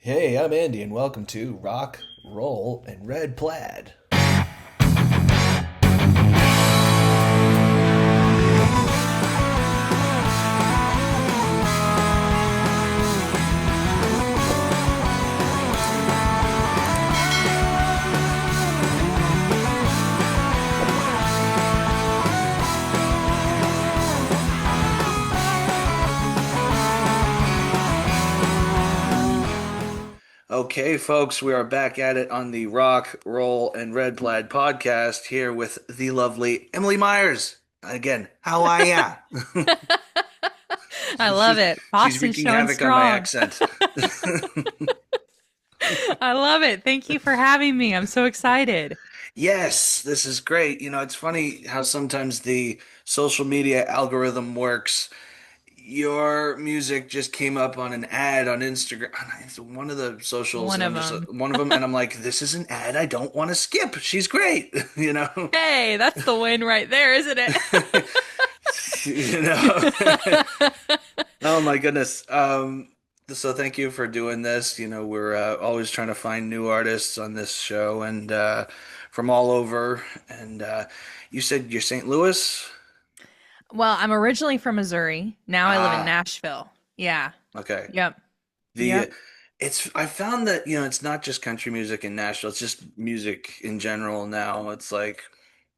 Hey, I'm Andy, and welcome to Rock, Roll, and Red Plaid. Okay, folks, we are back at it on the Rock, Roll, and Red Plaid podcast here with the lovely Emily Myers. Again, how are ya? I love She's it. she's Boston wreaking showing havoc on my strong. accent. I love it. Thank you for having me. I'm so excited. Yes, this is great. It's funny how sometimes the social media algorithm works. Your music just came up on an ad on Instagram. It's one of the socials, One and I'm of just them. one of them, and I'm like, this is an ad I don't want to skip. She's great, you know. Hey, that's the win right there, isn't it? You know. Oh my goodness. So thank you for doing this. We're always trying to find new artists on this show and from all over. And you said you're St. Louis? Well, I'm originally from Missouri. Now I live in Ah, Nashville. Yeah. okay. Yep. The Yep. it's I found that, it's not just country music in Nashville, it's just music in general now. It's like,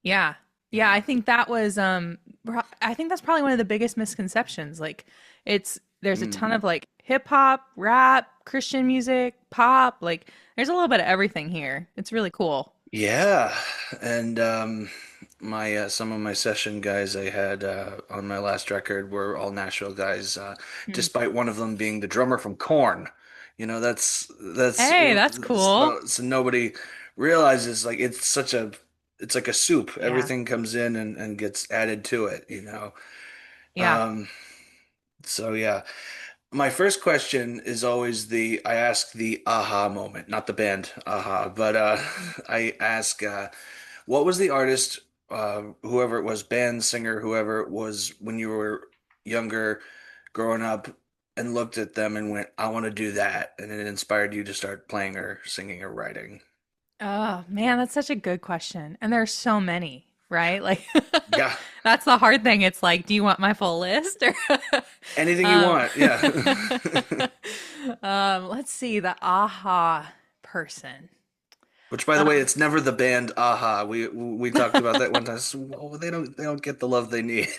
Yeah. you Yeah, know, I think that was I think that's probably one of the biggest misconceptions. Like there's a ton mm, of like hip hop, rap, Christian music, pop, like there's a little bit of everything here. It's really cool. yeah. And my some of my session guys I had on my last record were all Nashville guys, Hmm. despite one of them being the drummer from Korn. That's Hey, that's cool. so nobody realizes, like, it's like a soup. Yeah. Everything comes in and gets added to it. Yeah. Um, so yeah. My first question is always I ask the aha moment, not the band aha, but I ask, what was the artist, whoever it was, band, singer, whoever it was, when you were younger, growing up, and looked at them and went, I want to do that, and it inspired you to start playing or singing or writing? Oh, man, that's such a good question. And there's so many, right? Like Yeah, that's the hard thing. It's like, do you want my full list or anything you um want. Yeah. let's see, the aha person. Which, by the way, Um it's never the band Aha. We talked about that one time. So, oh, they don't get the love they need.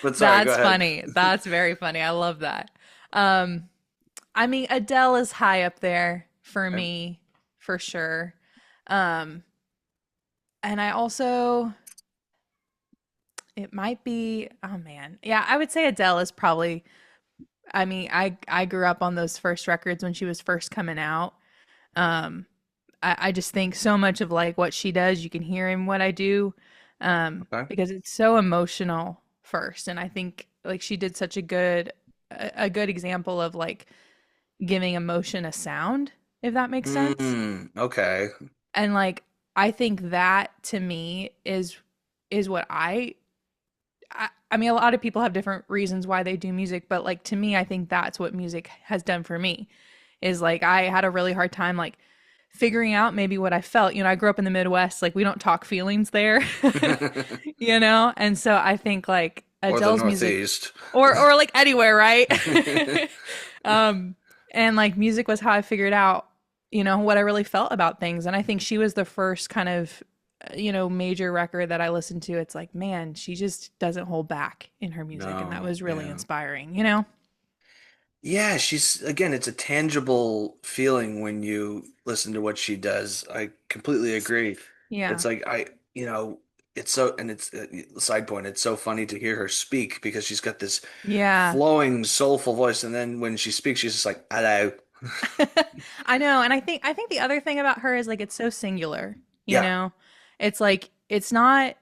But sorry, go that's ahead. funny. That's very funny. I love that. Um I mean, Adele is high up there for Okay. me, for sure. Um and I also it might be, oh man. Yeah, I would say Adele is probably, I mean, I grew up on those first records when she was first coming out. Um I just think so much of like what she does, you can hear in what I do. Okay. Because it's so emotional first. And I think like she did such a good example of like giving emotion a sound, if that makes sense. Okay. And like I think that to me is what I mean, a lot of people have different reasons why they do music, but like to me, I think that's what music has done for me. Is like I had a really hard time like figuring out maybe what I felt. I grew up in the Midwest, like we don't talk feelings there, And so I think like Or the Adele's music Northeast. or like anywhere, right? um and like music was how I figured out, what I really felt about things. And I think she was the first kind of major record that I listened to. It's like, man, she just doesn't hold back in her music, and that No, was really yeah. inspiring. Yeah, again, it's a tangible feeling when you listen to what she does. I completely agree. Yeah. It's like it's so, and it's side point, it's so funny to hear her speak because she's got this Yeah. flowing, soulful voice, and then when she speaks, she's just like, hello. I know, and I think the other thing about her is like it's so singular, you Yeah. know? It's like it's not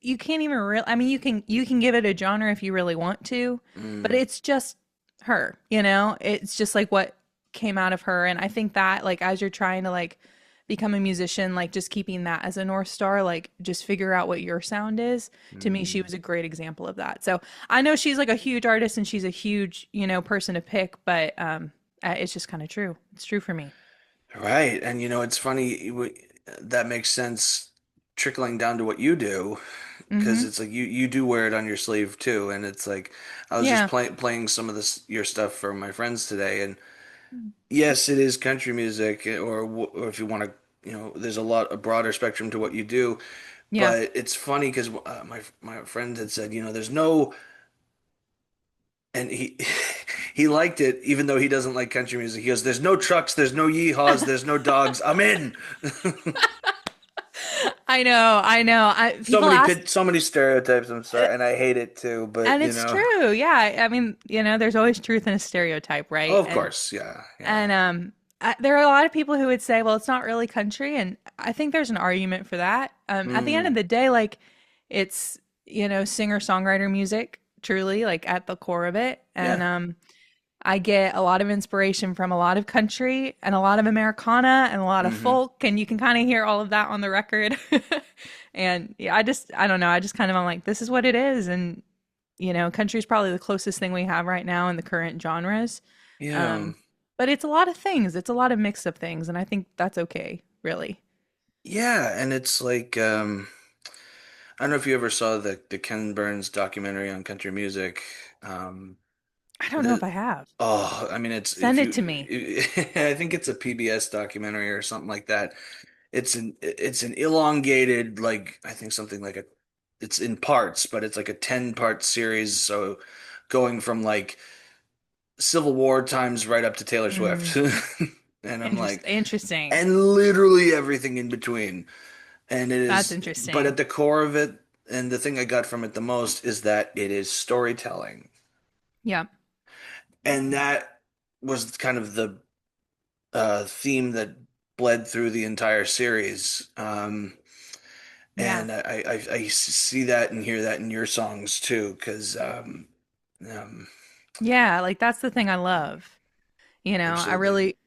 you can't even real I mean you can give it a genre if you really want to, but Mm, it's just her, It's just like what came out of her. And I think that like as you're trying to like become a musician, like just keeping that as a North Star, like just figure out what your sound is. To me, she mm. was a great example of that. So I know she's like a huge artist and she's a huge, person to pick, but It's just kind of true. It's true for me. Right. And it's funny, that makes sense trickling down to what you do, because Mm-hmm. it's like you do wear it on your sleeve too. And it's like I was just Yeah. playing some of this your stuff for my friends today, and yes, it is country music, or if you want to, there's a broader spectrum to what you do. Yeah. But it's funny because my friend had said, there's no, and he he liked it even though he doesn't like country music. He goes, "There's no trucks, there's no yeehaws, there's no dogs. I'm in." I know. I know. So People ask, so many stereotypes. I'm uh, sorry, and I hate it too. But and it's true. Yeah. I mean, there's always truth in a stereotype, right? of course, yeah, yeah. And there are a lot of people who would say, well, it's not really country, and I think there's an argument for that. At the end of Mm, the day, like it's singer-songwriter music, truly, like at the core of it. And yeah. I get a lot of inspiration from a lot of country and a lot of Americana and a lot of Hmm. folk, and you can kind of hear all of that on the record. And yeah, I don't know, I just kind of am like, this is what it is, and country is probably the closest thing we have right now in the current genres. Yeah. Um, but it's a lot of things. It's a lot of mix of things, and I think that's okay, really. Yeah, and it's like I don't know if you ever saw the Ken Burns documentary on country music. Um, I don't know if the I have. Oh, I mean, it's Send if it to me. I think it's a PBS documentary or something like that. It's an elongated, like I think something like it's in parts, but it's like a 10-part series. So going from like Civil War times right up to Taylor Mm, Swift. And I'm like, interesting. and literally everything in between. And it That's is, but interesting. at the core of it, and the thing I got from it the most is that it is storytelling. Yeah. And that was kind of the theme that bled through the entire series. Yeah. And I see that and hear that in your songs too, because um, Yeah, like that's the thing I love. I absolutely. really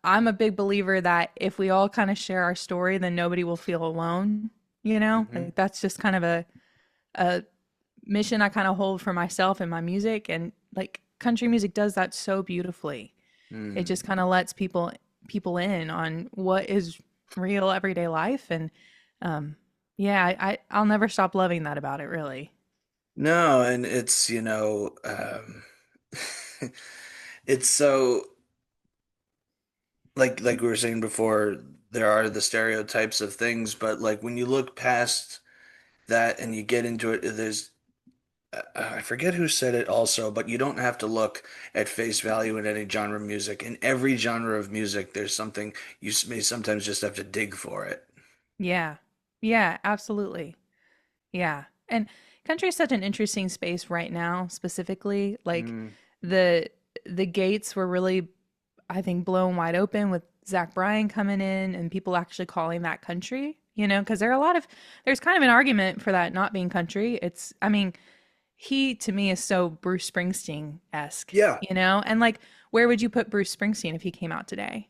I'm a big believer that if we all kind of share our story, then nobody will feel alone, Hmm. Like that's just kind of a mission I kind of hold for myself and my music, and like country music does that so beautifully. It Mm. just kind of lets people in on what is real everyday life, and um yeah, I'll never stop loving that about it, really. No, and it's, it's so like we were saying before, there are the stereotypes of things, but like when you look past that and you get into it, there's I forget who said it also, but you don't have to look at face value in any genre of music. In every genre of music, there's something may sometimes just have to dig for it. Yeah. Yeah, absolutely. Yeah. And country is such an interesting space right now, specifically. Like Mm, the the gates were really, I think, blown wide open with Zach Bryan coming in and people actually calling that country, because there's kind of an argument for that not being country. I mean, he to me is so Bruce Springsteen-esque, yeah. and like where would you put Bruce Springsteen if he came out today?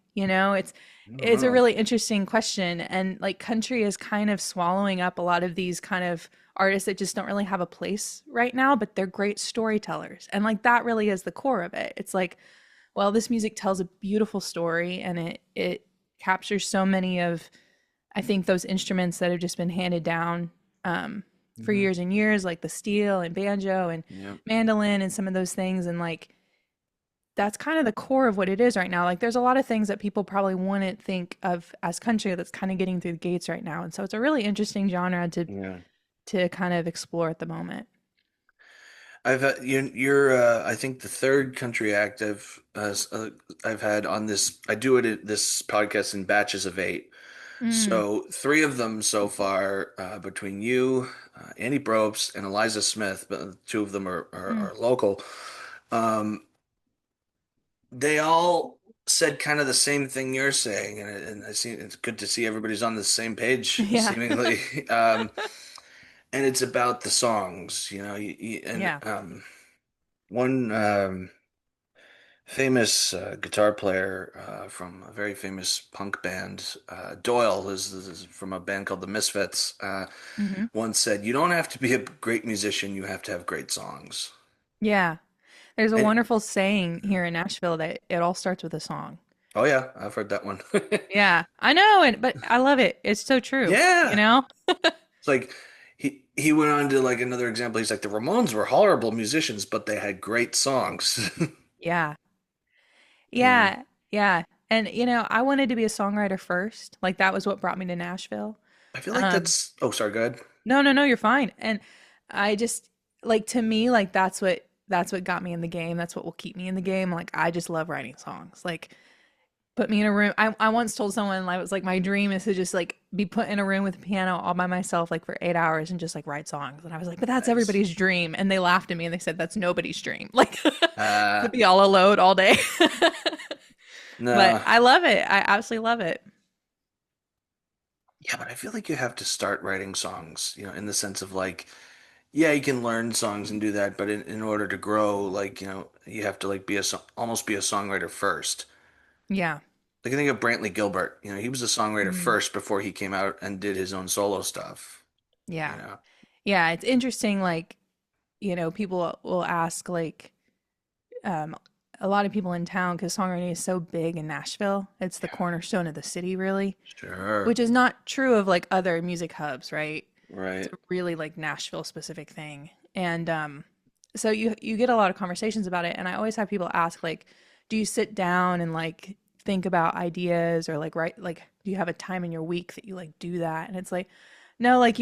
I don't It's a know. really interesting question, and like country is kind of swallowing up a lot of these kind of artists that just don't really have a place right now, but they're great storytellers. And like that really is the core of it. It's like, well, this music tells a beautiful story, and it captures so many of, I think, those instruments that have just been handed down for Hmm. years and years, like the steel and banjo and Yeah. mandolin and some of those things. And like that's kind of the core of what it is right now. Like there's a lot of things that people probably wouldn't think of as country that's kind of getting through the gates right now. And so it's a really interesting genre Yeah. to kind of explore at the moment. I've had you're I think the third country act I've had on this. I do it at this podcast in batches of 8. Mm, So three of them so far, between you, Andy Probst, and Eliza Smith, but two of them mm. are local. Um, they all said kind of the same thing you're saying, and I see it's good to see everybody's on the same page, Yeah. seemingly. And it's about the songs, and Yeah. one famous guitar player from a very famous punk band, Doyle, is from a band called the Misfits. Hmm. Once said, "You don't have to be a great musician; you have to have great songs." Yeah. There's a And, wonderful saying here in Nashville that it all starts with a song. oh yeah, I've heard that one. Yeah, I know, and but I love it. It's so true, you Yeah. know? It's like he went on to like another example. He's like the Ramones were horrible musicians, but they had great songs. Yeah. You know, Yeah. Yeah. And I wanted to be a songwriter first. Like that was what brought me to Nashville. I feel like Um, that's. Oh, sorry. Go ahead. no, no, no, you're fine. And I just like to me, like that's what got me in the game. That's what will keep me in the game. Like I just love writing songs. Like put me in a room. I once told someone I was like my dream is to just like be put in a room with a piano all by myself like for 8 hours and just like write songs. And I was like, but that's Nice. everybody's dream. And they laughed at me and they said that's nobody's dream. Like to Uh, be all alone all day. But no. I love it. I absolutely love it. Yeah, but I feel like you have to start writing songs. In the sense of like, yeah, you can learn songs and do that, but in order to grow, like, you have to like almost be a songwriter first. Yeah. Like I think of Brantley Gilbert. He was a songwriter Mhm. first before he came out and did his own solo stuff. You Yeah. know. Yeah. It's interesting. Like, people will ask, like, um, a lot of people in town, because songwriting is so big in Nashville, it's the cornerstone of the city, really, Sure. which is not true of like other music hubs, right? It's Right. a really like Nashville specific thing. And so you get a lot of conversations about it. And I always have people ask, like, do you sit down and like think about ideas or like write like do you have a time in your week that you like do that? And it's like, no, like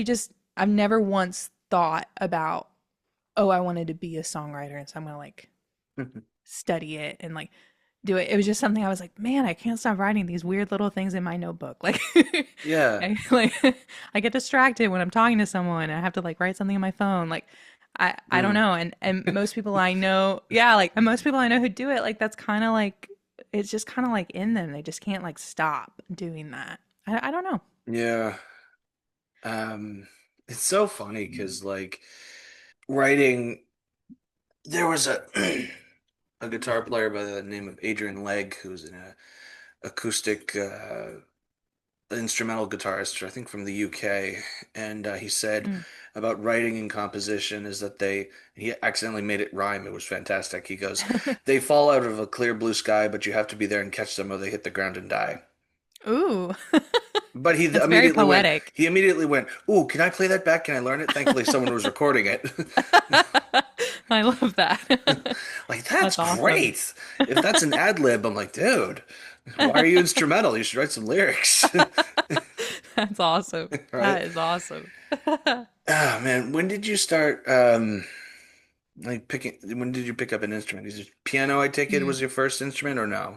I've never once thought about, oh, I wanted to be a songwriter, and so I'm gonna like study it and like do it. It was just something I was like, man, I can't stop writing these weird little things in my notebook. Like, Yeah. like I get distracted when I'm talking to someone. I have to like write something on my phone. Like, I don't Mm. know. And most people I know, yeah, like and most people I know who do it, like that's kind of like it's just kind of like in them. They just can't like stop doing that. I don't know. Yeah. Um, it's so funny because like writing, there was a a guitar player by the name of Adrian Legg who's an acoustic instrumental guitarist, I think from the UK, and he said Mm. about writing and composition is that he accidentally made it rhyme. It was fantastic. He goes, they fall out of a clear blue sky, but you have to be there and catch them or they hit the ground and die. Ooh, But he that's very immediately went, poetic. he immediately went, "Ooh, can I play that back? Can I learn it?" Thankfully, someone was recording it. I love that. Like, that's That's awesome. great. If that's an ad lib, I'm like, dude, why are you instrumental? You should write some lyrics. That's awesome. Right? That is awesome. Ah, man, when did you start like when did you pick up an instrument? Is it piano, I take it, Mm. was your first instrument or no?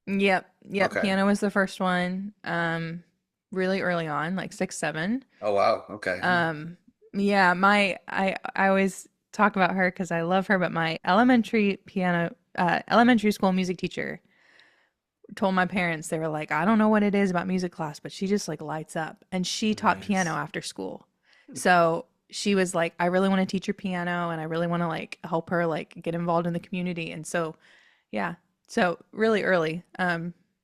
Yep, yep. Okay. Piano was the first one. Really early on, like 6, 7. Oh wow. Okay. Um, yeah, I always talk about her because I love her, but my elementary school music teacher told my parents, they were like, I don't know what it is about music class, but she just like lights up. And she taught piano Nice. after school. So she was like, I really want to teach her piano and I really want to like help her like get involved in the community. And so yeah. So really early,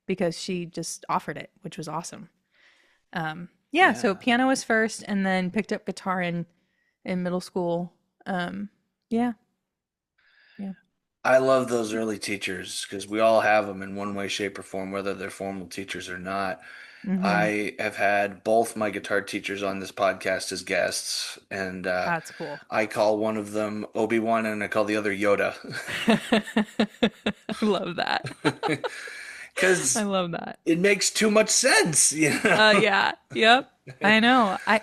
because she just offered it, which was awesome. Yeah, so Yeah. piano was first and then picked up guitar in middle school. Yeah, yeah. I love those early teachers because we all have them in one way, shape, or form, whether they're formal teachers or not. Mm-hmm. I have had both my guitar teachers on this podcast as guests, and That's cool. I call one of them Obi-Wan and I call the other Yoda. I love that. I Because love that. it makes too much sense, you know? Yeah. Yep. I know. I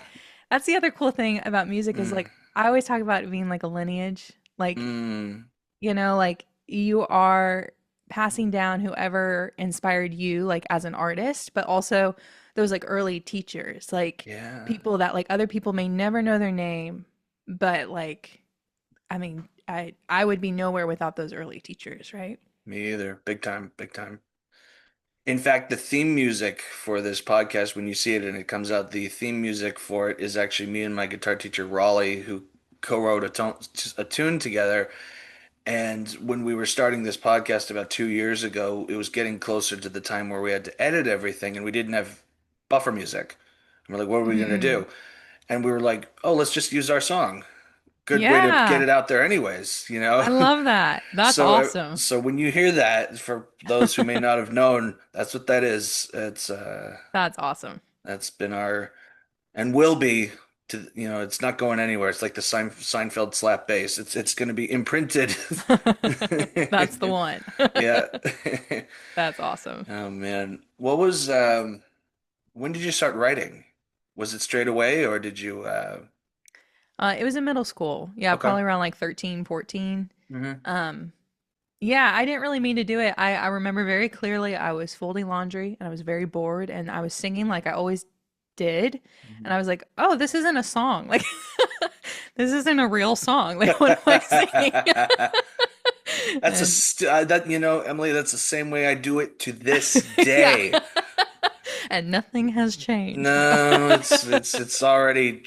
That's the other cool thing about music is Mm, like I always talk about it being like a lineage. Like, mm, like you are passing down whoever inspired you like as an artist, but also those like early teachers, like yeah, people that like other people may never know their name, but like I mean, I would be nowhere without those early teachers, right? me either. Big time, big time. In fact, the theme music for this podcast, when you see it and it comes out, the theme music for it is actually me and my guitar teacher Raleigh, who co-wrote a tune together. And when we were starting this podcast about 2 years ago, it was getting closer to the time where we had to edit everything, and we didn't have buffer music. And we're like, what are we gonna Mm. do? And we were like, oh, let's just use our song. good way to get Yeah. it out there anyways, you know? I love that. That's awesome. So when you hear that, for those who may not have known, that's what that is. That's awesome. That's been our and will be to it's not going anywhere. It's like the Seinfeld slap bass. It's going to be imprinted. That's the one. Yeah. That's awesome. Oh man. When did you start writing? Was it straight away or did you It was in middle school. Yeah, okay. probably around like 13, 14. Hmm. Um, yeah, I didn't really mean to do it. I remember very clearly I was folding laundry and I was very bored and I was singing like I always did. And I was like, oh, this isn't a song. Like, this isn't a real song. Like, what am I singing? That's And that Emily, that's the same way I do it to this yeah. day. And nothing has changed. No, it's already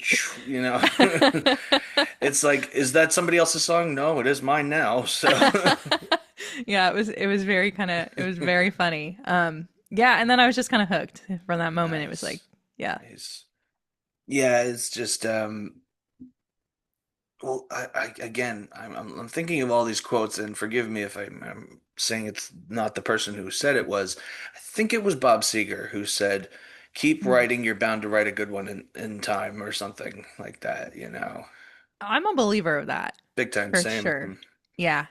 it's like, is that somebody else's song? No, it is mine now. So Yeah, it was very kind of it was very funny. Yeah, and then I was just kind of hooked from that moment. It was like, nice. yeah. Nice. Yeah, it's just well, again, I'm thinking of all these quotes, and forgive me if I'm saying it's not the person who said it was. I think it was Bob Seger who said, "Keep Mm. writing, you're bound to write a good one in time," or something like that, I'm a believer of that Big time, for same. sure. Yeah.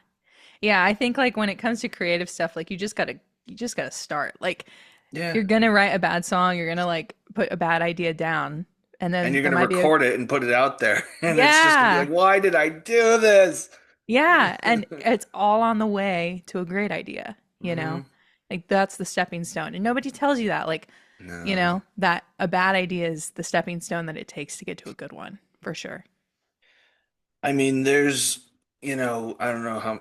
Yeah, I think like when it comes to creative stuff, like you just gotta start. Like Yeah. you're gonna write a bad song, you're gonna like put a bad idea down, and And then you're there gonna might be a record it and put it out there, and it's just gonna be like, yeah, "Why did I do this?" yeah, and it's all on the way to a great idea, you know? Hmm. Like that's the stepping stone. And nobody tells you that. Like, No. that a bad idea is the stepping stone that it takes to get to a good one, for sure. I mean, I don't know how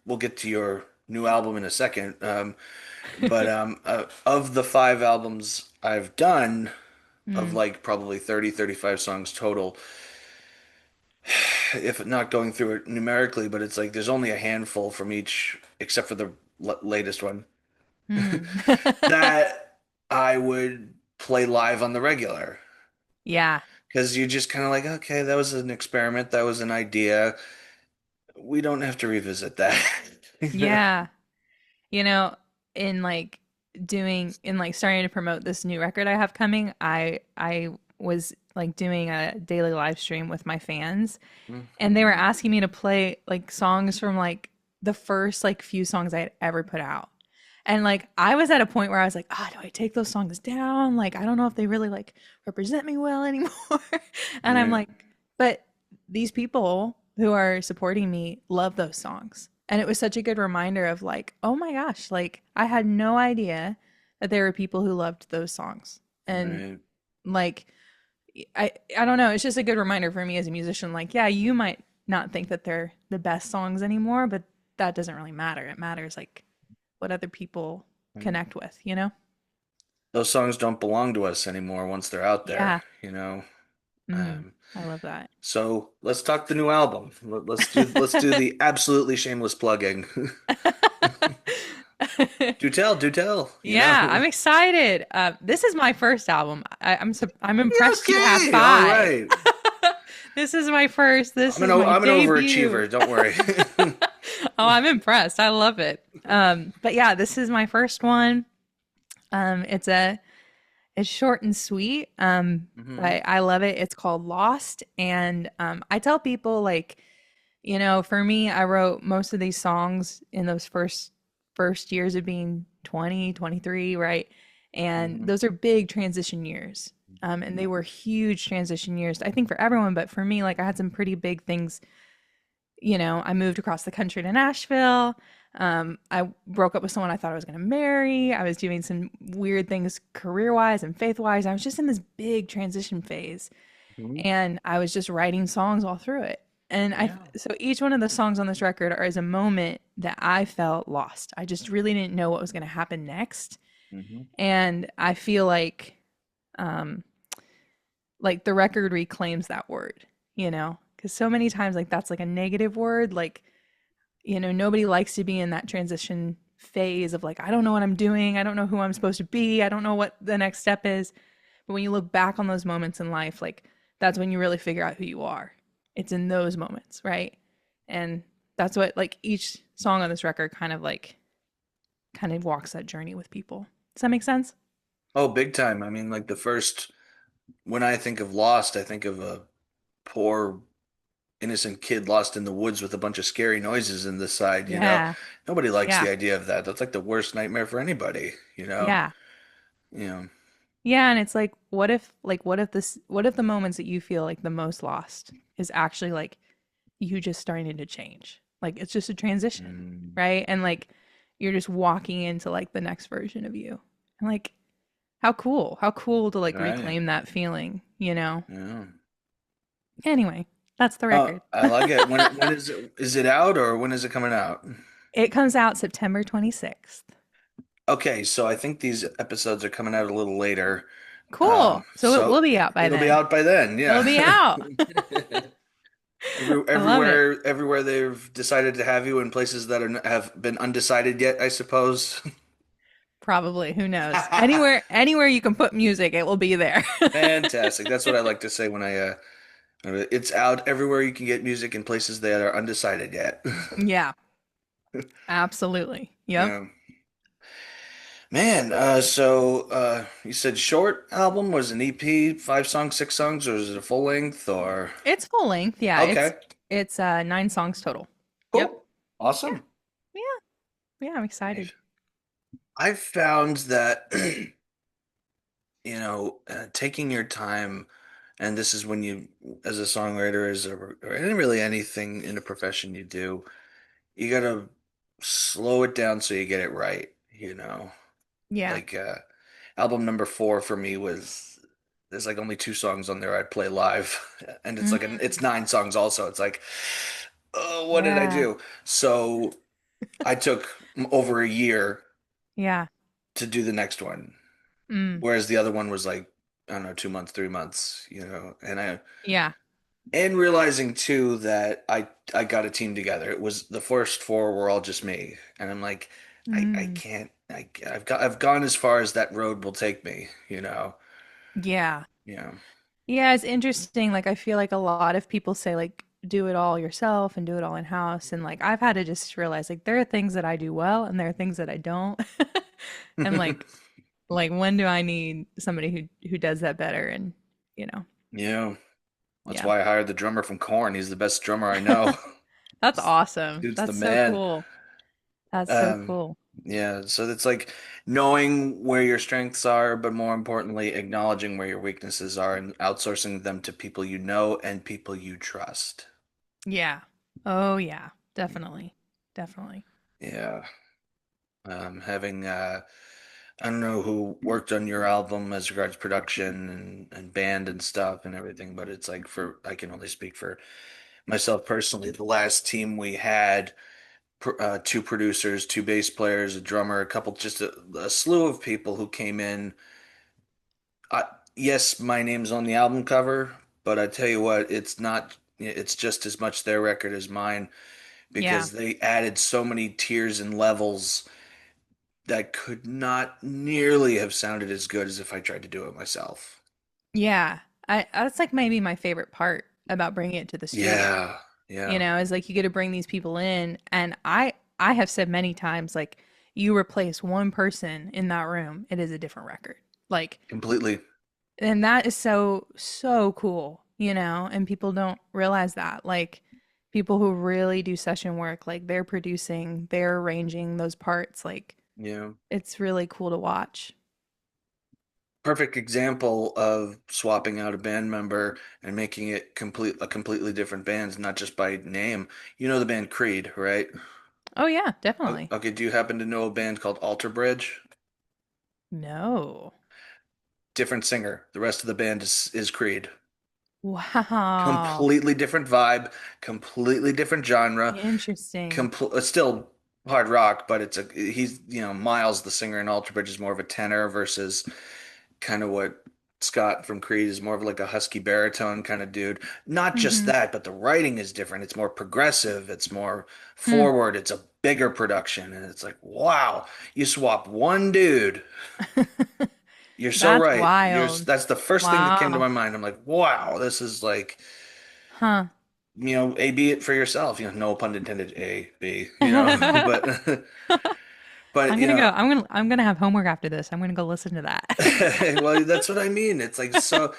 we'll get to your new album in a second. But of the five albums I've done, of Mm. like probably 30, 35 songs total, if not going through it numerically, but it's like there's only a handful from each, except for the latest one, Mm. that I would play live on the regular. Yeah. Because you're just kind of like, okay, that was an experiment, that was an idea. We don't have to revisit that. Yeah. You know, in like in like starting to promote this new record I have coming, I was like doing a daily live stream with my fans and they were asking me to play like songs from like the first like few songs I had ever put out. And like I was at a point where I was like, ah, do I take those songs down? Like I don't know if they really like represent me well anymore. And I'm Yeah. like, but these people who are supporting me love those songs. And it was such a good reminder of like, oh my gosh, like I had no idea that there were people who loved those songs. And Right. like I don't know, it's just a good reminder for me as a musician like, yeah, you might not think that they're the best songs anymore, but that doesn't really matter. It matters like what other people connect with, you know? Those songs don't belong to us anymore once they're out there, Yeah. Mm, I love that. So let's talk the new album. Let's do the absolutely shameless plugging. Do tell. Yeah, I'm excited. This is my first album. I'm impressed you have Okay, all five. right. This is my first. This is my I'm an debut. overachiever. Don't worry. Oh, I'm impressed. I love it. But yeah, this is my first one. It's short and sweet. Hmm. But I love it. It's called Lost, and I tell people like, for me, I wrote most of these songs in those first years of being 20, 23, right? And Hmm. those are big transition years. And they were huge transition years, I think, for everyone, but for me, like I had some pretty big things. I moved across the country to Nashville. I broke up with someone I thought I was going to marry. I was doing some weird things career wise and faith wise. I was just in this big transition phase Hmm. and I was just writing songs all through it. And Yeah. so each one of the songs on this record are is a moment that I felt lost. I just really didn't know what was going to happen next. Hmm. And I feel um, like the record reclaims that word, because so many times like that's like a negative word. Like, nobody likes to be in that transition phase of like, I don't know what I'm doing. I don't know who I'm supposed to be. I don't know what the next step is. But when you look back on those moments in life, like that's when you really figure out who you are. It's in those moments, right? And that's what like each song on this record kind of walks that journey with people. Does that make sense? Oh, big time. I mean, like the first, when I think of Lost, I think of a poor innocent kid lost in the woods with a bunch of scary noises in the side, you know. Yeah. Nobody likes Yeah. the idea of that. That's like the worst nightmare for anybody, you know. Yeah. You know. Yeah, and it's like what if the moments that you feel like the most lost is actually like you just starting to change. Like it's just a transition, Mm, right? And like you're just walking into like the next version of you. And like how cool. How cool to like right. reclaim that feeling, you know? Yeah. Anyway, that's the Oh, record. I like it. When is it out or when is it coming out? It comes out September 26th. Okay, so I think these episodes are coming out a little later. Cool. So it will So be out by it'll be then. out by then, It'll yeah. be out. I love it. Everywhere they've decided to have you in places that have been undecided yet, I suppose. Probably. Who knows? Anywhere you can put music, it will be there. Fantastic. That's what I like to say when it's out everywhere you can get music in places that are undecided yet. Yeah, absolutely. Yep. Yeah. Man, you said short album was an EP, 5 songs, 6 songs, or is it a full length or It's full length. Yeah, okay, it's 9 songs total. Yep. cool. Yeah. Awesome. Yeah. Yeah, I'm excited. Nice. I've found that taking your time, and this is when you, as a songwriter, or really anything in a profession you do, you gotta slow it down so you get it right, you know. Yeah. Like album number 4 for me was there's like only 2 songs on there I'd play live, and it's Mm, 9 songs also. It's like, oh, what did I yeah. do? So I took over a year Yeah. to do the next one, Mm, whereas the other one was like, I don't know, 2 months, 3 months, yeah. and realizing too that I got a team together. It was the first 4 were all just me, and I'm like, I Mm, can't. I've gone as far as that road will take me, you know. yeah. Yeah. Yeah, it's interesting. Like I feel like a lot of people say like do it all yourself and do it all in house and like I've had to just realize like there are things that I do well and there are things that I don't. And like when do I need somebody who does that better and you know. Yeah. That's Yeah. why I hired the drummer from Korn. He's the best drummer I know. That's awesome. Dude's the That's so man. cool. That's so Um, cool. yeah, so it's like knowing where your strengths are, but more importantly, acknowledging where your weaknesses are and outsourcing them to people you know and people you trust. Yeah. Oh yeah. Definitely. Definitely. Yeah. Having I don't know who worked on your album as regards production and band and stuff and everything, but it's like I can only speak for myself personally. The last team we had, 2 producers, 2 bass players, a drummer, a couple, just a slew of people who came in. I, yes, my name's on the album cover, but I tell you what, it's not. It's just as much their record as mine Yeah. because they added so many tiers and levels that could not nearly have sounded as good as if I tried to do it myself. Yeah. I that's like maybe my favorite part about bringing it to the studio. Yeah, You yeah, know, is like you get to bring these people in and I have said many times like you replace one person in that room, it is a different record. Like completely. and that is so cool, you know, and people don't realize that. Like people who really do session work, like they're producing, they're arranging those parts, like Yeah. it's really cool to watch. Perfect example of swapping out a band member and making it a completely different band, not just by name. You know the band Creed, right? Oh yeah, definitely. Okay, do you happen to know a band called Alter Bridge? No. Different singer. The rest of the band is Creed. Wow. Completely different vibe, completely different genre. Interesting. Still hard rock, but he's Miles, the singer in Alter Bridge, is more of a tenor versus kind of what Scott from Creed is more of like a husky baritone kind of dude. Not just Mhm. that, but the writing is different. It's more progressive, it's more Hmm. forward, it's a bigger production, and it's like, wow, you swap one dude. You're so That's right. wild. That's the first thing that came to Wow. my mind. I'm like, wow, this is like, Huh. A B it for yourself, no pun intended, A B, but but I'm gonna go. I'm gonna have homework after this. I'm gonna go listen to that. well, that's what I mean. It's like, so,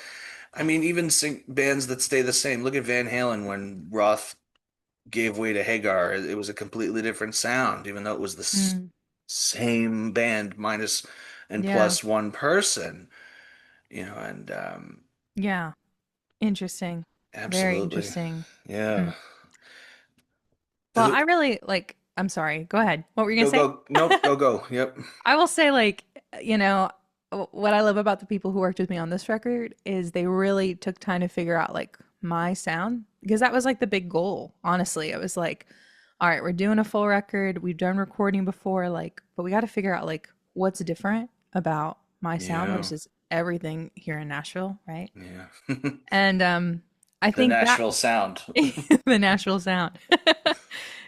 I mean, even bands that stay the same. Look at Van Halen when Roth gave way to Hagar. It was a completely different sound, even though it was the Mm, same band minus and yeah. plus one person, and Yeah. Interesting. Very absolutely, interesting. yeah. Mm. Well, I really like, I'm sorry. Go ahead. What were you gonna Go, say? go, nope, go, go. Yep. I will say, like, you know, what I love about the people who worked with me on this record is they really took time to figure out like my sound because that was like the big goal. Honestly, it was like, all right, we're doing a full record. We've done recording before, like, but we got to figure out like what's different about my sound Yeah. versus everything here in Nashville, right? Yeah. And I The think that Nashville sound. the Nashville sound.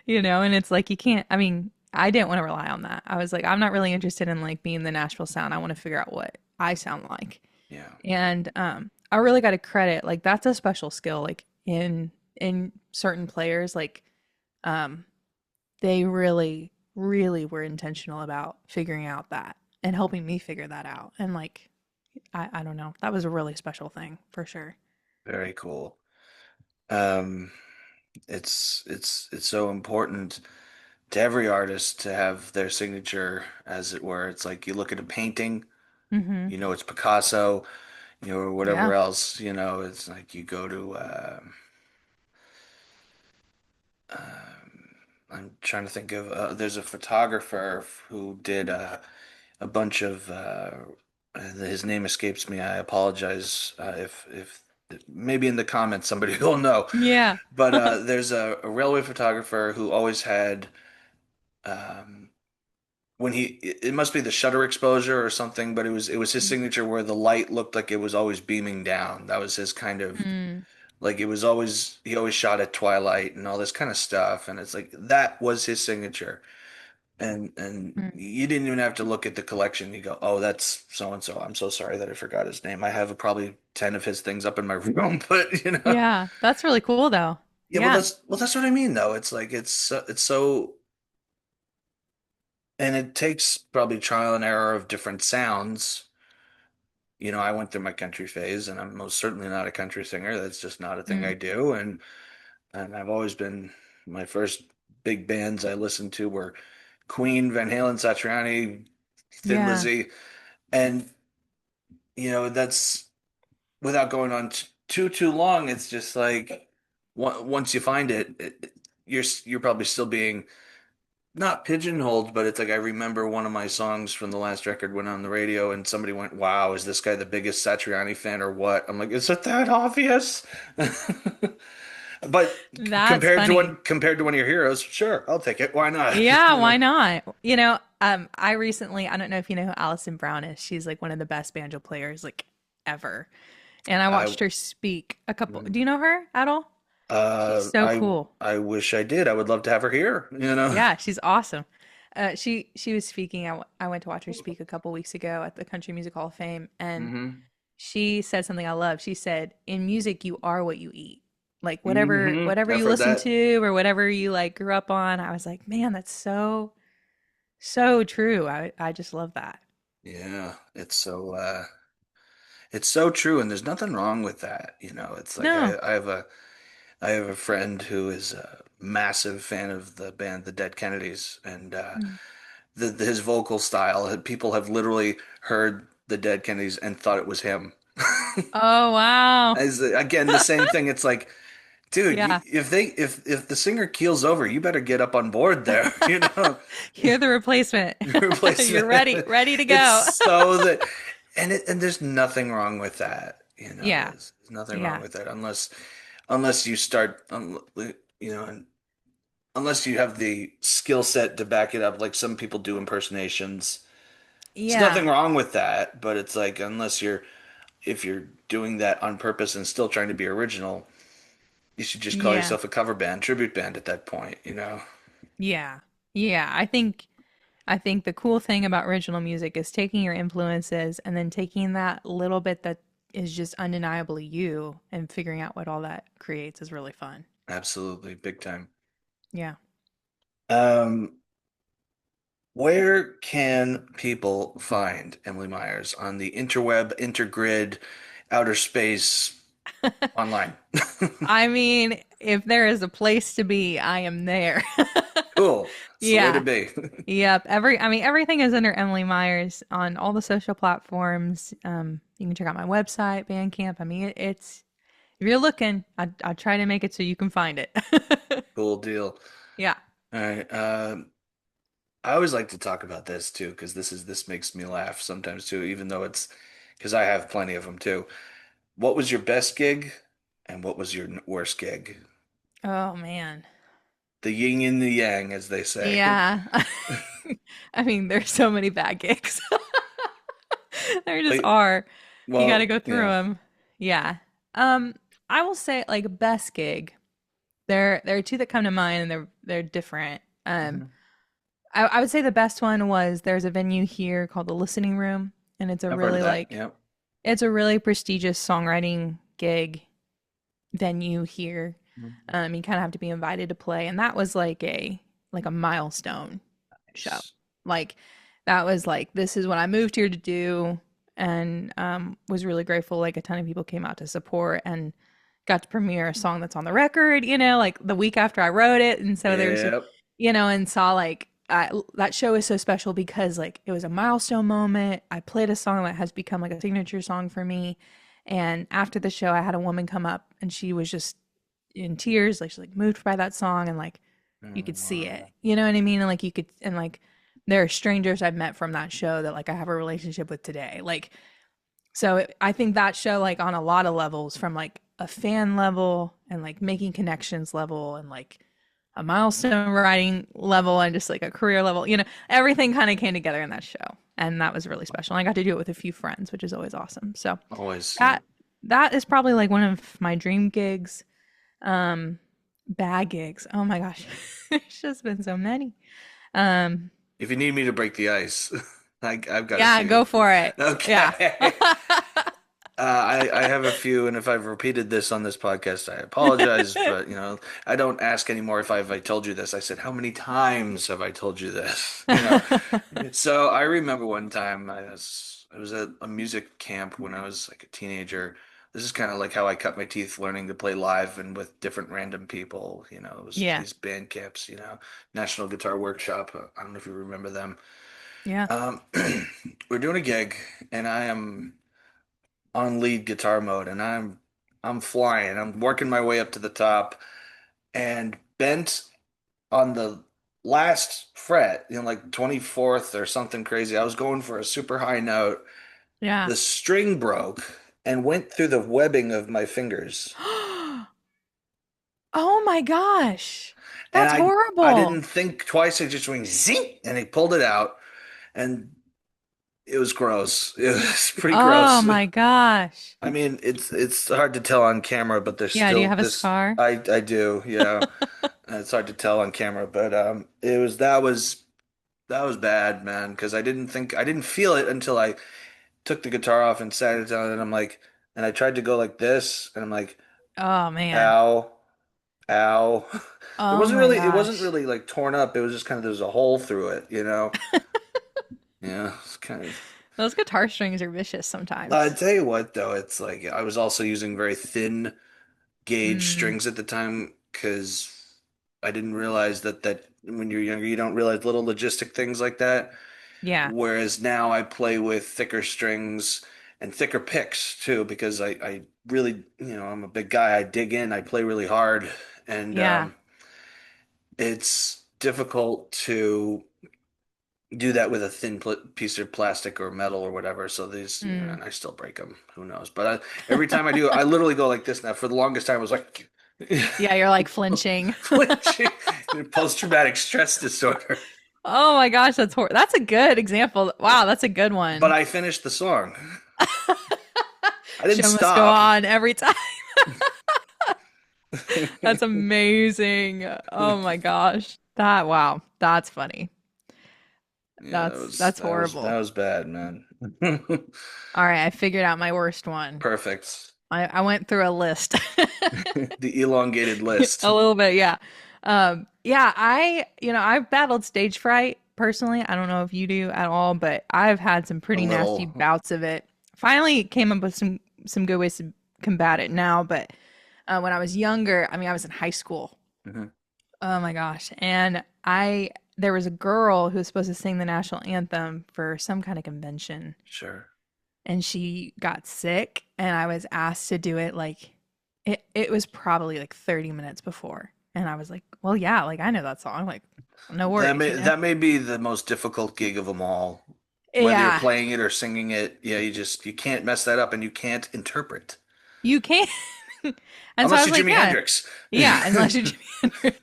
And it's like you can't, I mean, I didn't want to rely on that. I was like, I'm not really interested in like being the Nashville sound. I want to figure out what I sound like. Yeah. And I really got to credit like that's a special skill like in certain players like um they really were intentional about figuring out that and helping me figure that out. And like I don't know. That was a really special thing for sure. Very cool. Um, it's so important to every artist to have their signature, as it were. It's like you look at a painting, Mhm. it's Picasso, or whatever Yeah. else, it's like you go to I'm trying to think of there's a photographer who did a bunch of his name escapes me. I apologize if maybe in the comments somebody will know. Yeah. But there's a railway photographer who always had um, when it must be the shutter exposure or something, but it was his signature where the light looked like it was always beaming down. That was his kind of Mm, like, it was always he always shot at twilight and all this kind of stuff, and it's like that was his signature. And mm. you didn't even have to look at the collection. You go, oh, that's so and so. I'm so sorry that I forgot his name. I have probably 10 of his things up in my room, but Yeah, that's really cool though. yeah, well Yeah. that's what I mean though. It's like it's so, and it takes probably trial and error of different sounds. I went through my country phase, and I'm most certainly not a country singer. That's just not a thing I Mm, do. And I've always been, my first big bands I listened to were Queen, Van Halen, Satriani, Thin yeah. Lizzy, and that's without going on too long. It's just like once you find you're probably still being not pigeonholed, but it's like I remember one of my songs from the last record went on the radio, and somebody went, "Wow, is this guy the biggest Satriani fan or what?" I'm like, "Is it that obvious?" But That's funny. compared to one of your heroes, sure, I'll take it. Why not? Yeah, why not? I recently, I don't know if you know who Alison Brown is. She's like one of the best banjo players like ever. And I I watched her speak a couple. Do you know her at all? She's uh so I cool. I wish I did. I would love to have her here. Yeah, she's awesome. She was speaking. I went to watch her speak a couple weeks ago at the Country Music Hall of Fame, and Hmm. she said something I love. She said, "In music, you are what you eat. Like Hmm. whatever I've you heard listen that. to or whatever you like grew up on." I was like, "Man, that's so true." I just love that. Yeah, it's so true, and there's nothing wrong with that. It's like No. I have a friend who is a massive fan of the band The Dead Kennedys, and Mm. his vocal style, people have literally heard The Dead Kennedys and thought it was him. Oh, wow. As again, the same thing. It's like, dude, Yeah. if the singer keels over, you better get up on board there. You're the replacement. You're Replacement. ready to It's go. so that, and there's nothing wrong with that. Yeah. There's nothing wrong Yeah. with that unless you start, and unless you have the skill set to back it up, like some people do impersonations. There's Yeah. nothing wrong with that, but it's like, if you're doing that on purpose and still trying to be original, you should just call Yeah. yourself a cover band, tribute band at that point. Yeah. Yeah. I think the cool thing about original music is taking your influences and then taking that little bit that is just undeniably you and figuring out what all that creates is really fun. Absolutely, big time. Yeah. Um, where can people find Emily Myers on the interweb, intergrid, outer space, online? I mean, if there is a place to be, I am there. Cool. It's the way to Yeah. be. Yep. I mean, everything is under Emily Myers on all the social platforms. You can check out my website, Bandcamp. I mean, it's if you're looking, I try to make it so you can find it. Cool deal. Yeah. All right. I always like to talk about this too, because this makes me laugh sometimes too, even though it's because I have plenty of them too. What was your best gig, and what was your worst gig? Oh man. The yin and the yang, as they say. Yeah. I mean, there's so many bad gigs. There just Wait, are. You got to well, go through yeah. them. Yeah. Um, I will say like best gig. There are two that come to mind, and they're different. Mhm. I would say the best one was there's a venue here called the Listening Room, and I've heard of that. Yeah. it's a really prestigious songwriting gig venue here. Mhm. You kind of have to be invited to play, and that was like a milestone show. Nice. Like that was like this is what I moved here to do, and was really grateful. Like a ton of people came out to support and got to premiere a song that's on the record. You know, like the week after I wrote it, and so there was just Yep. and saw like. That show is so special because like it was a milestone moment. I played a song that has become like a signature song for me, and after the show, I had a woman come up and she was just in tears, like she's like moved by that song, and like you Oh, could see it. wow. You know what I mean? And like you could, and like there are strangers I've met from that show that like I have a relationship with today. Like so, I think that show like on a lot of levels, from like a fan level and like making connections level and like a milestone writing level and just like a career level, everything kind of came together in that show. And that was really special. And I got to do it with a few friends, which is always awesome. So Always, yeah. that that is probably like one of my dream gigs. Um, Bad gigs. Oh my gosh, there's just been so many. Um, If you need me to break the ice, I've got a yeah, few. go for it. Yeah. Okay. I have a few, and if I've repeated this on this podcast, I apologize. But I don't ask anymore if I told you this. I said, how many times have I told you this? So I remember one time I was at a music camp when I was like a teenager. This is kind of like how I cut my teeth learning to play live and with different random people. It was Yeah. these band camps. National Guitar Workshop. I don't know if you remember them. Yeah. Um, we're doing a gig, and I am on lead guitar mode, and I'm flying. I'm working my way up to the top, and bent on the last fret, like 24th or something crazy. I was going for a super high note. Yeah. The string broke and went through the webbing of my fingers. Oh my gosh. And That's I horrible. didn't think twice. I just went zing, and he pulled it out, and it was gross. It was pretty Oh gross. my gosh. I mean, it's hard to tell on camera, but there's Yeah, do you still have a this. scar? I do, yeah. It's hard to tell on camera, but that was bad, man, because I didn't feel it until I took the guitar off and sat it down, and and I tried to go like this, and I'm like, Oh man. ow, ow. Oh my It wasn't gosh. really like torn up. It was just kind of there's a hole through it. Yeah, it's kind of. Those guitar strings are vicious I sometimes. tell you what, though, it's like I was also using very thin gauge Mm, strings at the time because I didn't realize that when you're younger, you don't realize little logistic things like that. yeah. Whereas now I play with thicker strings and thicker picks too, because I really, I'm a big guy. I dig in, I play really hard, and Yeah. it's difficult to do that with a thin piece of plastic or metal or whatever. So Mm. and I still break them. Who knows? But every time I do, I literally go like this now. For the longest time, I was like Yeah, you're like flinching. flinching, post-traumatic stress disorder. Oh my gosh, that's a good example. Wow, that's a good But one. I finished the song. I didn't Show must go stop. on every time. That's amazing. Oh my gosh. Wow. That's funny. Yeah, that That's that was that horrible. was bad, man. All right, I figured out my worst one. Perfect. I went through a list. The elongated list. A little bit, yeah. Yeah, I've battled stage fright personally. I don't know if you do at all, but I've had some A pretty nasty little. bouts of it. Finally came up with some good ways to combat it now, but when I was younger, I mean, I was in high school. Hmm. Oh my gosh. And I there was a girl who was supposed to sing the national anthem for some kind of convention, Sure. and she got sick, and I was asked to do it like it was probably like 30 minutes before. And I was like, well, yeah, like I know that song. Like, no That worries, may you know? that may be the most difficult gig of them all. Whether you're Yeah, playing it or singing it, yeah, you can't mess that up and you can't interpret. you can't. And so I Unless was you're like, Jimi yeah, Hendrix. yeah, unless you're Jimi Hendrix.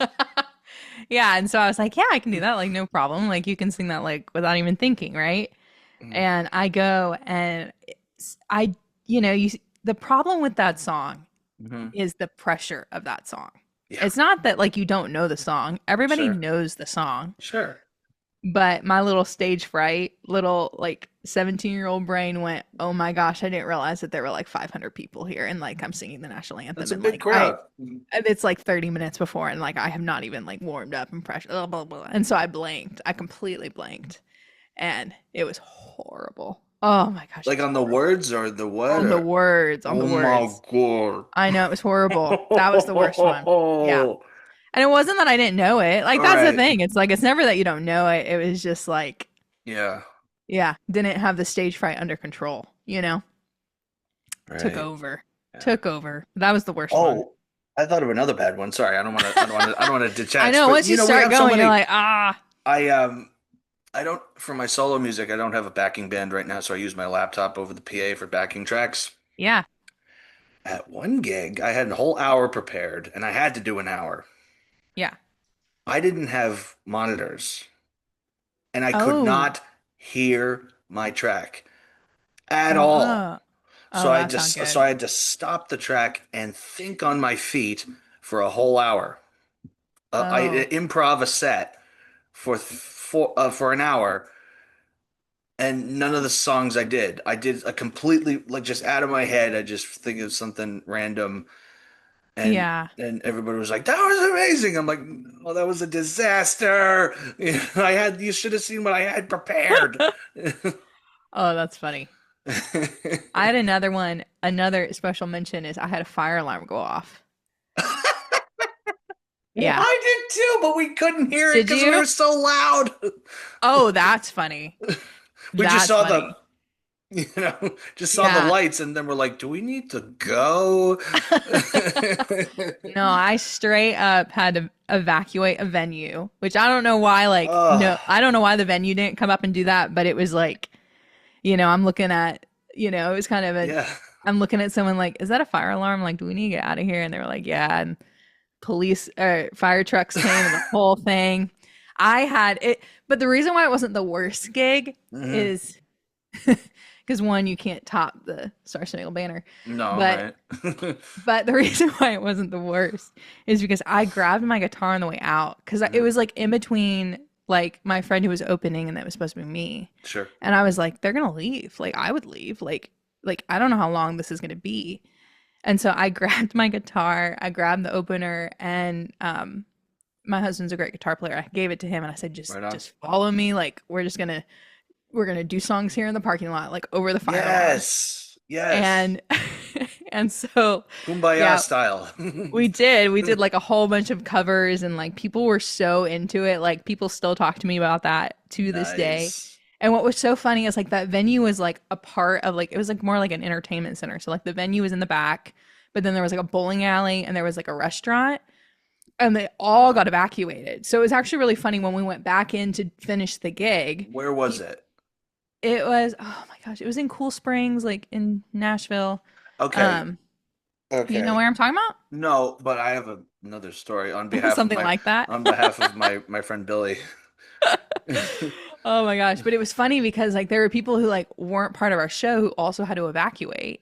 Yeah, and so I was like, yeah, I can do that, like no problem. Like you can sing that like without even thinking, right? Mhm. And I go and I, the problem with that song Hmm. is the pressure of that song. Yeah, It's not that like you don't know the song. Everybody sure. knows the song. Sure. But my little stage fright, little like 17-year-old brain went, "Oh my gosh, I didn't realize that there were like 500 people here and like I'm singing the national That's anthem a and big like I crowd. and it's like 30 minutes before and like I have not even like warmed up and pressure blah, blah, blah. And so I blanked. I completely blanked and it was horrible. Oh my gosh, it Like was on the horrible. words or the what On the or words, on the oh my words. God. I know it was horrible. That was the worst one. Yeah. And it wasn't that I didn't know it. Like All that's the right. thing. It's like it's never that you don't know it. It was just like Yeah. yeah, didn't have the stage fright under control, you know? Took Right. over. Yeah. Took over. That was the worst one. Oh, I thought of another bad one. Sorry, I don't want to I detach, know, but once you we start have so going, you're many. like, ah, I I don't for my solo music, I don't have a backing band right now, so I use my laptop over the PA for backing tracks. yeah. At one gig, I had a whole hour prepared and I had to do an hour. Yeah. I didn't have monitors and I could Oh. not hear my track at all. Oh. Oh, that's not So good. I had to stop the track and think on my feet for a whole hour. I Oh. improv a set for an hour, and none of the songs I did. I did a completely like just out of my head. I just think of something random, and Yeah. and everybody was like, "That was amazing." I'm like, "Oh, that was a disaster." You should have seen what I had prepared. Oh, that's funny. I had another one. Another special mention is I had a fire alarm go off. Well, Yeah. I did too, but we couldn't hear it Did because we you? were so loud. Oh, that's funny. We just That's saw the, funny. just saw the Yeah. lights, and then we're like, "Do we need to go?" No, I straight up had to evacuate a venue, which I don't know why, like, no, Oh, I don't know why the venue didn't come up and do that, but it was like, I'm looking at, it was kind of yeah. I'm looking at someone like, is that a fire alarm? Like, do we need to get out of here? And they were like, yeah. And police, fire trucks came and the whole thing. I had it, but the reason why it wasn't the worst gig Hmm. is because one, you can't top the Star Spangled Banner, No, but right. the reason why it wasn't the worst is because I grabbed my guitar on the way out because it Mhm. was like in between like my friend who was opening and that was supposed to be me. Sure. And I was like, they're gonna leave. Like I would leave. Like I don't know how long this is gonna be. And so I grabbed my guitar, I grabbed the opener, and my husband's a great guitar player. I gave it to him and I said, just Right on. just follow me. Like we're gonna do songs here in the parking lot, like over the fire alarm. Yes. Yes. And and so Kumbaya yeah, style. we did like a whole bunch of covers and like people were so into it. Like people still talk to me about that to this day. Nice. And what was so funny is like that venue was like a part of like it was like more like an entertainment center. So like the venue was in the back, but then there was like a bowling alley and there was like a restaurant and they all Uh, got evacuated. So it was actually really funny when we went back in to finish the gig. where was it? It was oh my gosh, it was in Cool Springs, like in Nashville. Okay. Um, you know Okay. where I'm talking No, but I have another story about? Something like that. on behalf of my friend Billy. Oh my gosh, but it was funny because like there were people who like weren't part of our show who also had to evacuate.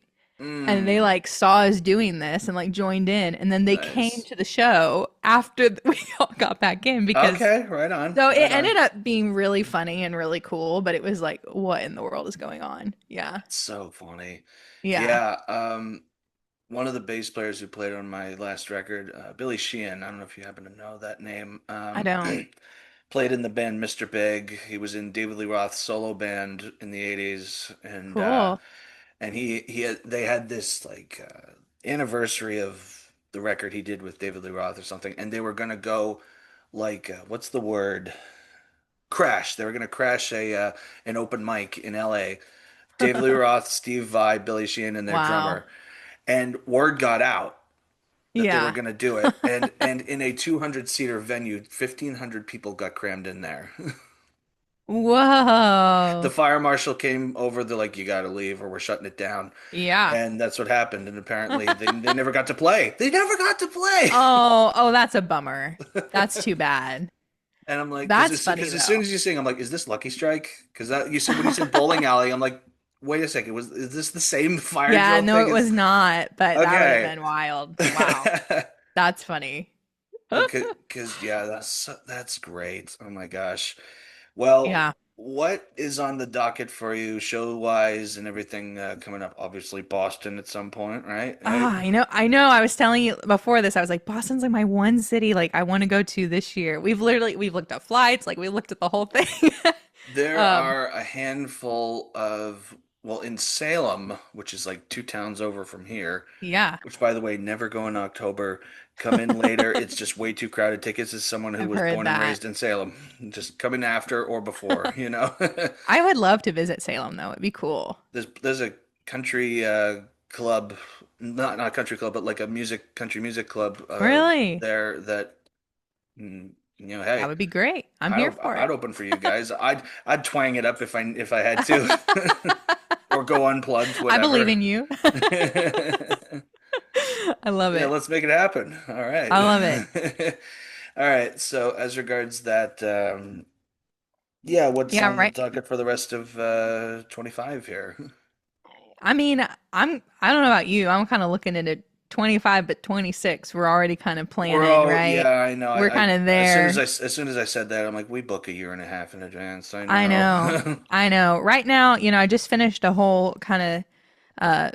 And they Mm, like saw us doing this and like joined in and then they came nice. to the show after we all got back in because Okay, right on. so it Right on. ended up being really funny and really cool, but it was like what in the world is going on? Yeah. So funny. Yeah. Yeah, one of the bass players who played on my last record, Billy Sheehan. I don't know if you happen to know that name. I don't. Played in the band Mr. Big. He was in David Lee Roth's solo band in the '80s, Cool. and they had this like anniversary of the record he did with David Lee Roth or something, and they were gonna go like what's the word? Crash. They were gonna crash a an open mic in L.A. David Lee Roth, Steve Vai, Billy Sheehan, and their Wow. drummer. And word got out that they were Yeah. going to do it. And in a 200 seater venue, 1,500 people got crammed in there. The Whoa. fire marshal came over. They're like, "You got to leave, or we're shutting it down." Yeah. And that's what happened. And apparently, they never got to play. They never got to play. Oh, that's a bummer. That's too bad. And I'm like, That's funny because as soon though. as you sing, I'm like, "Is this Lucky Strike?" Because that you said when you said bowling alley, I'm like, "Wait a second, was is this the same fire Yeah, drill no, thing?" it was As not, but that would have okay. been wild. Wow. That's funny. Okay, because yeah, that's great. Oh my gosh. Well, Yeah. what is on the docket for you, show wise and everything coming up? Obviously, Boston at some point, right? Right? Ah, I know. I was telling you before this, I was like, Boston's like my one city like I want to go to this year. We've looked at flights, like we looked at the whole thing. There Um, are a handful of, well, in Salem, which is like 2 towns over from here, yeah. which by the way, never go in October. Come in later. It's just way too crowded. Tickets as someone who I've was heard born and that. raised in Salem. Just come in after or before, you know? I would love to visit Salem though. It'd be cool. There's a country club, not a country club, but like a country music club Really? there that That hey, would be great. I'm here for I'd it. open for you guys. I'd twang it up if I had to, or go unplugged, I believe whatever. in you. I love Yeah, it. let's make it happen. All right. I love it. All right. So as regards that, yeah, what's Yeah, on the right. docket for the rest of 25 here? I mean, I don't know about you. I'm kind of looking at it 25, but 26. We're already kind of We're planning, all, yeah, right? I know. We're kind of there. As soon as I said that, I'm like, we book a year and a half in advance. I I know. know. I know. Right now, I just finished a whole kind of uh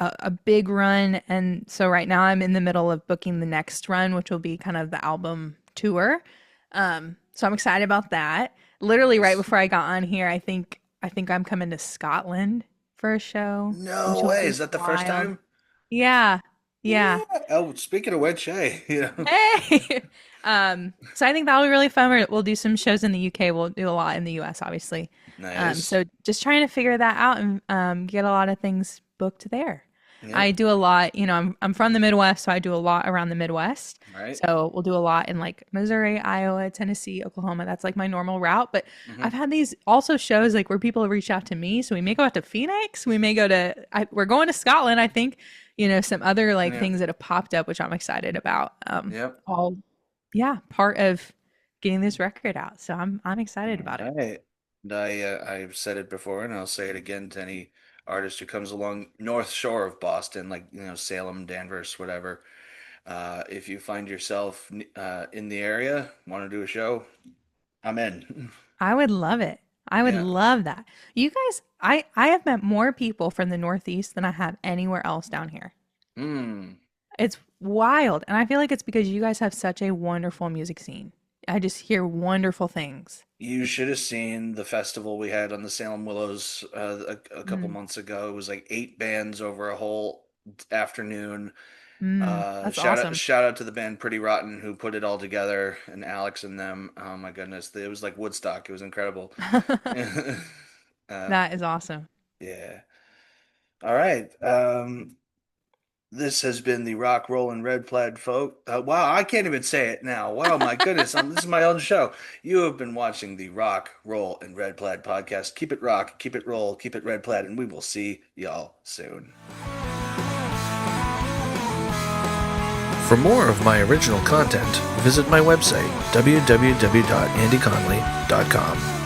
a big run, and so right now I'm in the middle of booking the next run, which will be kind of the album tour. So I'm excited about that. Literally right Nice. before I got on here, I think I'm coming to Scotland for a show, No which will way. be Is that the first wild. time? Yeah. Yeah. Yeah. Oh, speaking of which, hey, Hey. So I think that'll be really fun. We'll do some shows in the UK. We'll do a lot in the US, obviously. Nice. So just trying to figure that out and get a lot of things booked there. I Yep. do a lot, I'm from the Midwest, so I do a lot around the Midwest. Right. So we'll do a lot in like Missouri, Iowa, Tennessee, Oklahoma. That's like my normal route. But Hmm. I've had these also shows like where people have reached out to me. So we may go out to Phoenix. We may go to, we're going to Scotland, I think, some other like Yep. things that have popped up, which I'm excited about. Yep. All, yeah, part of getting this record out. So I'm excited All about it. right. And I've said it before, and I'll say it again to any artist who comes along North Shore of Boston, like Salem, Danvers, whatever. If you find yourself in the area, want to do a show, I'm in. I would love it. I would Yeah. love that. You guys, I have met more people from the Northeast than I have anywhere else down here. Hmm. It's wild. And I feel like it's because you guys have such a wonderful music scene. I just hear wonderful things. You should have seen the festival we had on the Salem Willows a couple Mm, months ago. It was like 8 bands over a whole afternoon. that's awesome. Shout out to the band Pretty Rotten who put it all together, and Alex and them. Oh my goodness, it was like Woodstock. It was incredible. uh, That is awesome. yeah. All right. This has been the Rock Roll and Red Plaid folk. Wow, I can't even say it now. Wow, my goodness, this is my own show. You have been watching the Rock Roll and Red Plaid podcast. Keep it rock, keep it roll, keep it red plaid, and we will see y'all soon. For more of my original content, visit my website, www.andyconley.com.